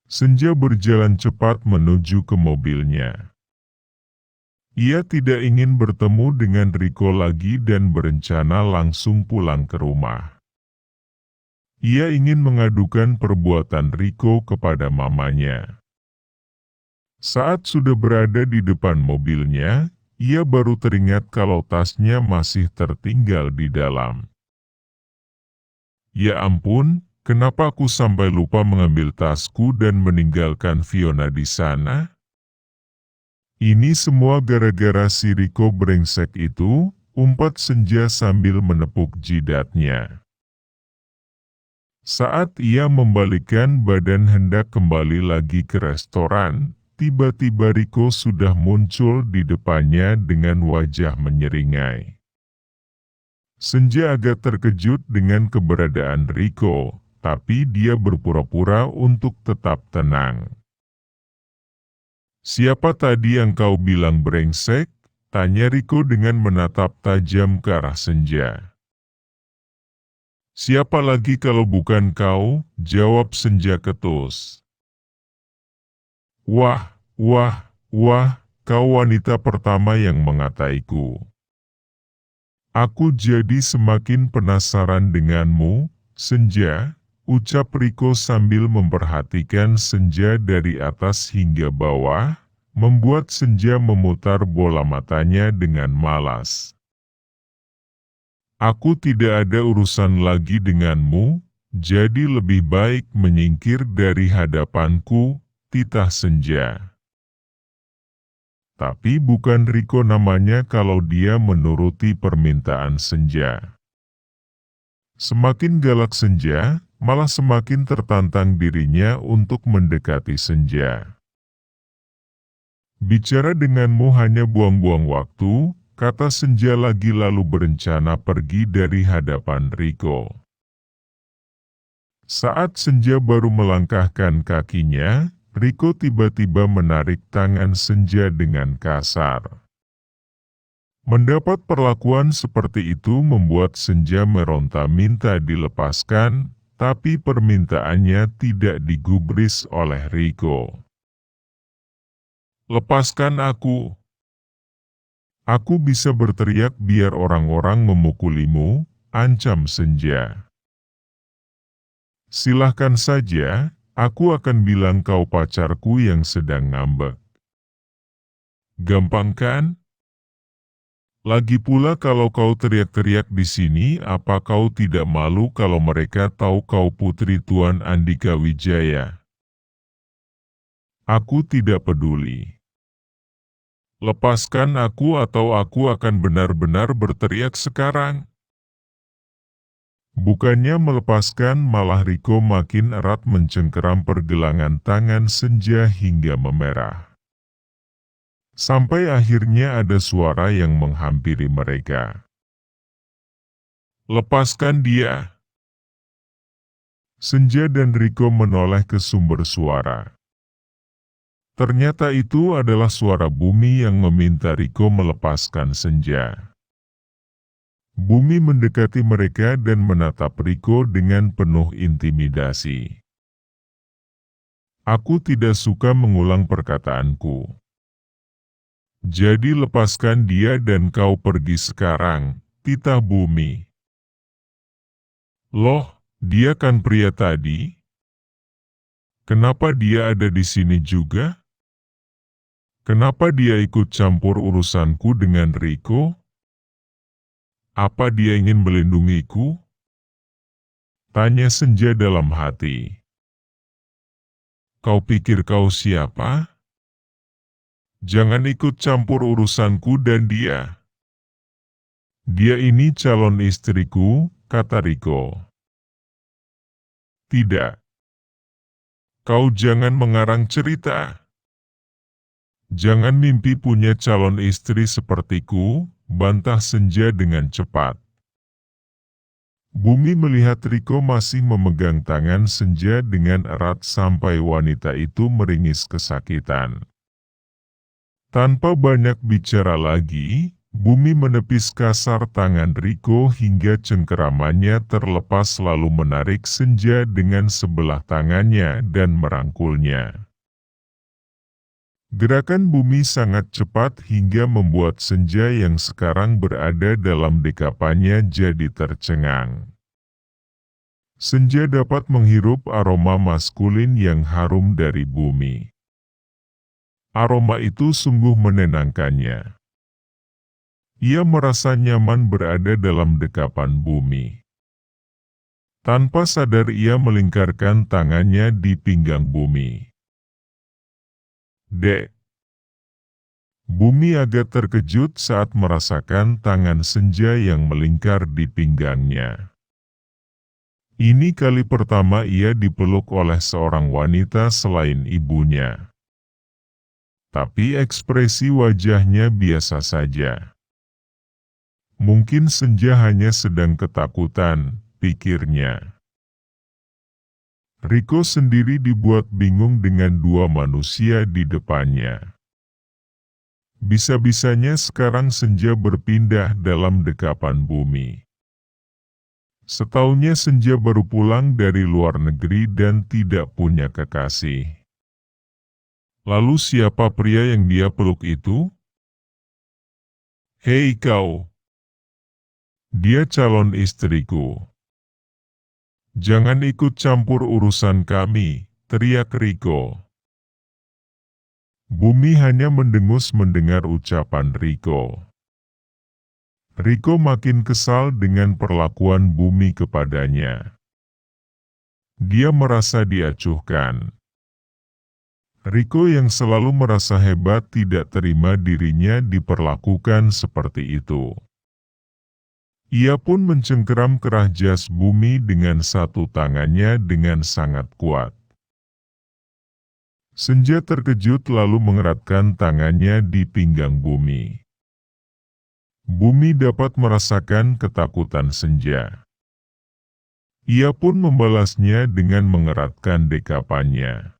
Senja berjalan cepat menuju ke mobilnya. Ia tidak ingin bertemu dengan Riko lagi dan berencana langsung pulang ke rumah. Ia ingin mengadukan perbuatan Riko kepada mamanya. Saat sudah berada di depan mobilnya, ia baru teringat kalau tasnya masih tertinggal di dalam. Ya ampun, kenapa aku sampai lupa mengambil tasku dan meninggalkan Fiona di sana? Ini semua gara-gara si Riko brengsek itu, umpat Senja sambil menepuk jidatnya. Saat ia membalikkan badan hendak kembali lagi ke restoran, tiba-tiba Riko sudah muncul di depannya dengan wajah menyeringai. Senja agak terkejut dengan keberadaan Riko, tapi dia berpura-pura untuk tetap tenang. "Siapa tadi yang kau bilang brengsek?" tanya Riko dengan menatap tajam ke arah Senja. "Siapa lagi kalau bukan kau?" jawab Senja ketus. Wah, kau wanita pertama yang mengataiku. Aku jadi semakin penasaran denganmu, Senja, ucap Riko sambil memperhatikan Senja dari atas hingga bawah, membuat Senja memutar bola matanya dengan malas. "Aku tidak ada urusan lagi denganmu, jadi lebih baik menyingkir dari hadapanku," titah Senja. Tapi bukan Riko namanya kalau dia menuruti permintaan Senja. Semakin galak Senja, malah semakin tertantang dirinya untuk mendekati Senja. "Bicara denganmu hanya buang-buang waktu," kata Senja lagi lalu berencana pergi dari hadapan Riko. Saat Senja baru melangkahkan kakinya, Riko tiba-tiba menarik tangan Senja dengan kasar. Mendapat perlakuan seperti itu membuat Senja meronta minta dilepaskan, tapi permintaannya tidak digubris oleh Riko. "Lepaskan aku. Aku bisa berteriak biar orang-orang memukulimu," ancam Senja. "Silahkan saja, aku akan bilang kau pacarku yang sedang ngambek. Gampang kan? Lagi pula kalau kau teriak-teriak di sini, apa kau tidak malu kalau mereka tahu kau putri Tuan Andika Wijaya? Aku tidak peduli. Lepaskan aku atau aku akan benar-benar berteriak sekarang." Bukannya melepaskan, malah Riko makin erat mencengkeram pergelangan tangan Senja hingga memerah. Sampai akhirnya ada suara yang menghampiri mereka. "Lepaskan dia!" Senja dan Riko menoleh ke sumber suara. Ternyata itu adalah suara Bumi yang meminta Riko melepaskan Senja. Bumi mendekati mereka dan menatap Riko dengan penuh intimidasi. "Aku tidak suka mengulang perkataanku. Jadi lepaskan dia dan kau pergi sekarang," titah Bumi. "Loh, dia kan pria tadi? Kenapa dia ada di sini juga? Kenapa dia ikut campur urusanku dengan Riko? Apa dia ingin melindungiku?" tanya Senja dalam hati. "Kau pikir kau siapa? Jangan ikut campur urusanku dan dia. Dia ini calon istriku," kata Riko. "Tidak. Kau jangan mengarang cerita. Jangan mimpi punya calon istri sepertiku," bantah Senja dengan cepat. Bumi melihat Riko masih memegang tangan Senja dengan erat sampai wanita itu meringis kesakitan. Tanpa banyak bicara lagi, Bumi menepis kasar tangan Riko hingga cengkeramannya terlepas lalu menarik Senja dengan sebelah tangannya dan merangkulnya. Gerakan Bumi sangat cepat hingga membuat Senja yang sekarang berada dalam dekapannya jadi tercengang. Senja dapat menghirup aroma maskulin yang harum dari Bumi. Aroma itu sungguh menenangkannya. Ia merasa nyaman berada dalam dekapan Bumi. Tanpa sadar ia melingkarkan tangannya di pinggang Bumi. Dek. Bumi agak terkejut saat merasakan tangan Senja yang melingkar di pinggangnya. Ini kali pertama ia dipeluk oleh seorang wanita selain ibunya. Tapi ekspresi wajahnya biasa saja. Mungkin Senja hanya sedang ketakutan, pikirnya. Riko sendiri dibuat bingung dengan dua manusia di depannya. Bisa-bisanya sekarang Senja berpindah dalam dekapan Bumi. Setaunya Senja baru pulang dari luar negeri dan tidak punya kekasih. Lalu siapa pria yang dia peluk itu? Hei kau! Dia calon istriku. Jangan ikut campur urusan kami, teriak Riko. Bumi hanya mendengus mendengar ucapan Riko. Riko makin kesal dengan perlakuan Bumi kepadanya. Dia merasa diacuhkan. Riko yang selalu merasa hebat tidak terima dirinya diperlakukan seperti itu. Ia pun mencengkeram kerah jas Bumi dengan satu tangannya dengan sangat kuat. Senja terkejut lalu mengeratkan tangannya di pinggang Bumi. Bumi dapat merasakan ketakutan Senja. Ia pun membalasnya dengan mengeratkan dekapannya.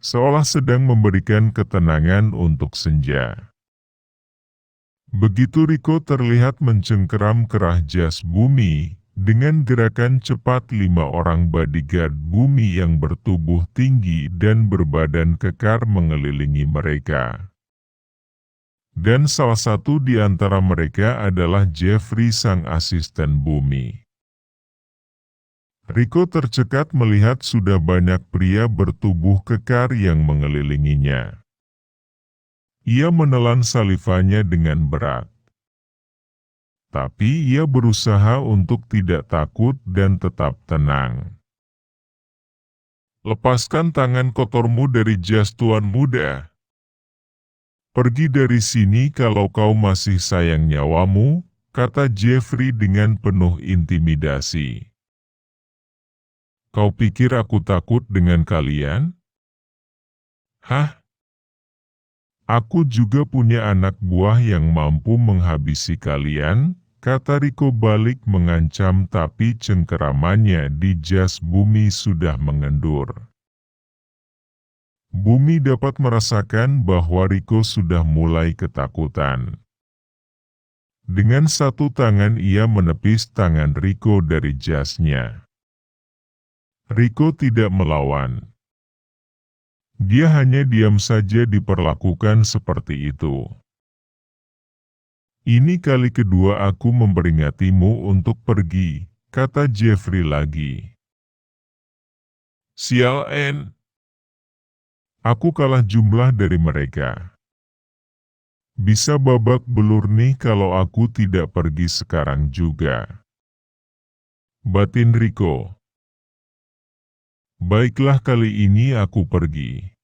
Seolah sedang memberikan ketenangan untuk Senja. Begitu Riko terlihat mencengkeram kerah jas Bumi, dengan gerakan cepat 5 orang bodyguard Bumi yang bertubuh tinggi dan berbadan kekar mengelilingi mereka. Dan salah satu di antara mereka adalah Jeffrey sang asisten Bumi. Riko tercekat melihat sudah banyak pria bertubuh kekar yang mengelilinginya. Ia menelan salivanya dengan berat. Tapi ia berusaha untuk tidak takut dan tetap tenang. Lepaskan tangan kotormu dari jas tuan muda. Pergi dari sini kalau kau masih sayang nyawamu, kata Jeffrey dengan penuh intimidasi. Kau pikir aku takut dengan kalian? Hah? Aku juga punya anak buah yang mampu menghabisi kalian, kata Riko balik mengancam tapi cengkeramannya di jas Bumi sudah mengendur. Bumi dapat merasakan bahwa Riko sudah mulai ketakutan. Dengan satu tangan ia menepis tangan Riko dari jasnya. Riko tidak melawan. Dia hanya diam saja diperlakukan seperti itu. Ini kali kedua aku memperingatimu untuk pergi, kata Jeffrey lagi. Sial En. Aku kalah jumlah dari mereka. Bisa babak belur nih kalau aku tidak pergi sekarang juga. Batin Riko. Baiklah kali ini aku pergi.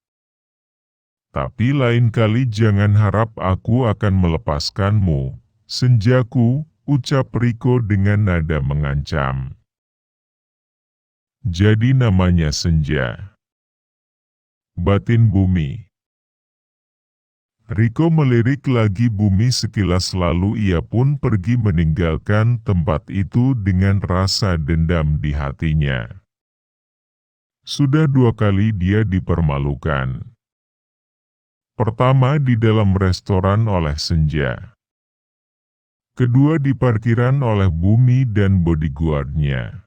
Tapi lain kali jangan harap aku akan melepaskanmu, Senjaku, ucap Riko dengan nada mengancam. Jadi namanya Senja. Batin Bumi. Riko melirik lagi Bumi sekilas lalu ia pun pergi meninggalkan tempat itu dengan rasa dendam di hatinya. Sudah 2 kali dia dipermalukan. Pertama di dalam restoran oleh Senja. Kedua diparkiran oleh Bumi dan bodyguardnya.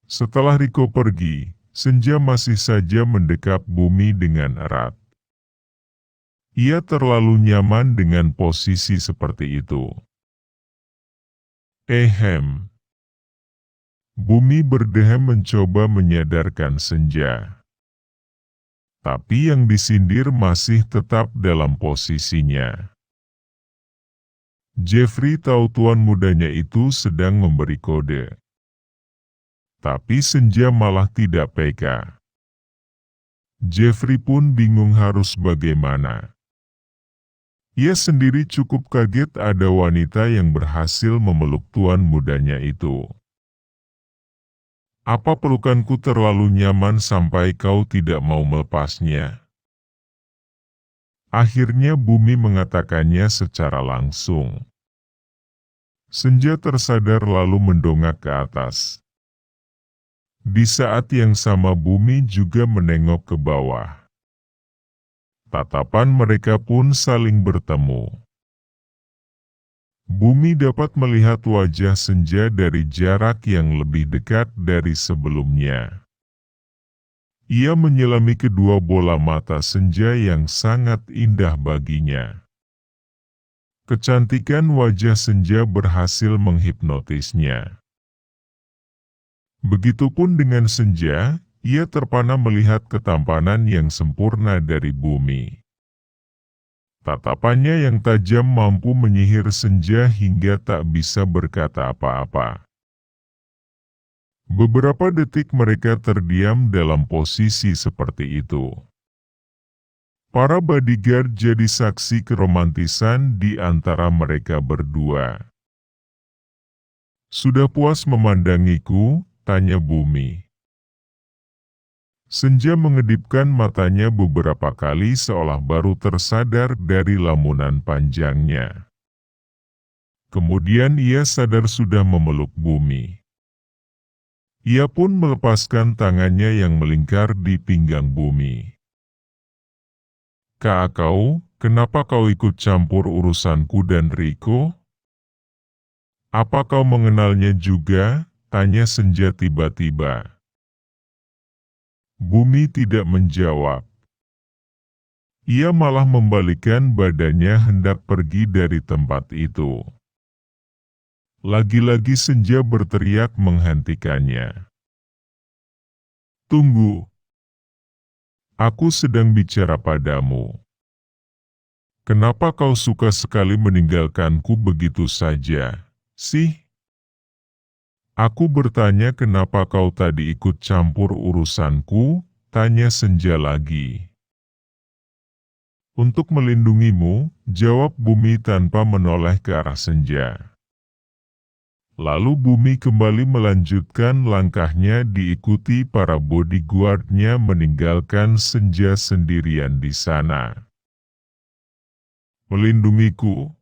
Setelah Riko pergi, Senja masih saja mendekap Bumi dengan erat. Ia terlalu nyaman dengan posisi seperti itu. Bumi berdehem mencoba menyadarkan Senja. Tapi yang disindir masih tetap dalam posisinya. Jeffrey tahu tuan mudanya itu sedang memberi kode. Tapi Senja malah tidak peka. Jeffrey pun bingung harus bagaimana. Ia sendiri cukup kaget ada wanita yang berhasil memeluk tuan mudanya itu. Apa pelukanku terlalu nyaman sampai kau tidak mau melepasnya? Akhirnya Bumi mengatakannya secara langsung. Senja tersadar lalu mendongak ke atas. Di saat yang sama Bumi juga menengok ke bawah. Tatapan mereka pun saling bertemu. Bumi dapat melihat wajah Senja dari jarak yang lebih dekat dari sebelumnya. Ia menyelami kedua bola mata Senja yang sangat indah baginya. Kecantikan wajah Senja berhasil menghipnotisnya. Begitupun dengan Senja, ia terpana melihat ketampanan yang sempurna dari Bumi. Tatapannya yang tajam mampu menyihir Senja hingga tak bisa berkata apa-apa. Beberapa detik mereka terdiam dalam posisi seperti itu. Para bodyguard jadi saksi keromantisan di antara mereka berdua. Sudah puas memandangiku? Tanya Bumi. Senja mengedipkan matanya beberapa kali seolah baru tersadar dari lamunan panjangnya. Kemudian ia sadar sudah memeluk Bumi. Ia pun melepaskan tangannya yang melingkar di pinggang Bumi. Kak kau, kenapa kau ikut campur urusanku dan Riko? Apa kau mengenalnya juga? Tanya Senja tiba-tiba. Bumi tidak menjawab. Ia malah membalikkan badannya hendak pergi dari tempat itu. Lagi-lagi Senja berteriak menghentikannya. Tunggu. Aku sedang bicara padamu. Kenapa kau suka sekali meninggalkanku begitu saja, sih? Aku bertanya kenapa kau tadi ikut campur urusanku, tanya Senja lagi. Untuk melindungimu, jawab Bumi tanpa menoleh ke arah Senja. Lalu Bumi kembali melanjutkan langkahnya diikuti para bodyguardnya meninggalkan Senja sendirian di sana. Melindungiku,